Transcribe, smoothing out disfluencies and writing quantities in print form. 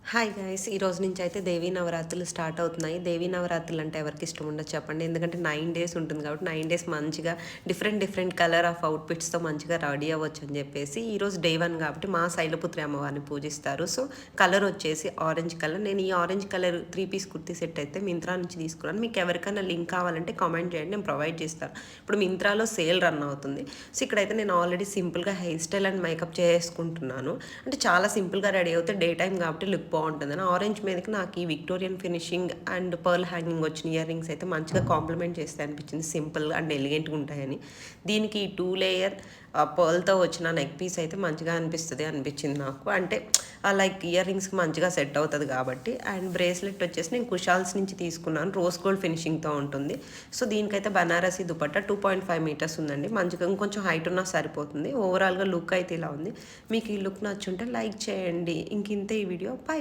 Hi guys! ఈరోజు నుంచి అయితే దేవీ నవరాత్రులు స్టార్ట్ అవుతున్నాయి. దేవీ నవరాత్రులు అంటే ఎవరికి ఇష్టం ఉండదు చెప్పండి. ఎందుకంటే 9 డేస్ ఉంటుంది కాబట్టి 9 డేస్ మంచిగా డిఫరెంట్ కలర్ ఆఫ్ అవుట్‌ఫిట్స్‌తో మంచిగా రెడీ అవ్వచ్చు అని చెప్పేసి ఈరోజు డే 1 కాబట్టి మా శైలపుత్రి అమ్మవారిని పూజిస్తారు. సో, కలర్ వచ్చేసి ఆరెంజ్ కలర్. నేను ఈ orange colour 3 piece kurti set అయితే మింత్రా నుంచి తీసుకున్నాను. మీకు ఎవరికైనా లింక్ కావాలంటే కామెంట్ చేయండి. నేను ప్రొవైడ్ చేస్తాను. ఇప్పుడు మింత్రాలో సేల్ రన్ అవుతుంది. సో, ఇక్కడైతే నేను ఆల్రెడీ సింపుల్‌గా హెయిర్ స్టైల్ అండ్ మేకప్ చేసుకుంటున్నాను. అంటే చాలా సింపుల్‌గా రెడీ అవుతే డే టైమ్ కాబట్టి లుక్ బాగుంటుందని ఆరెంజ్ మీదకి నాకు ఈ Victorian finishing and pearl hanging వచ్చిన ఇయర్ రింగ్స్ అయితే మంచిగా కాంప్లిమెంట్ చేస్తే అనిపించింది. సింపుల్ అండ్ ఎలిగెంట్గా ఉంటాయని. దీనికి 2 లేయర్ పర్ల్తో వచ్చిన నెక్ పీస్ అయితే మంచిగా అనిపించింది నాకు. అంటే లైక్ ఇయర్ రింగ్స్కి మంచిగా సెట్ అవుతుంది కాబట్టి. అండ్ బ్రేస్లెట్ వచ్చేసి నేను కుషాల్స్ నుంచి తీసుకున్నాను. రోజ్ గోల్డ్ ఫినిషింగ్తో ఉంటుంది. సో దీనికైతే బనారసి దుపట్టా 2.5 మీటర్స్ ఉందండి. మంచిగా ఇంకొంచెం హైట్ ఉన్నా సరిపోతుంది. ఓవరాల్గా లుక్ అయితే ఇలా ఉంది. మీకు ఈ లుక్ నచ్చుంటే లైక్ చేయండి. ఇంతే ఈ వీడియో. బై.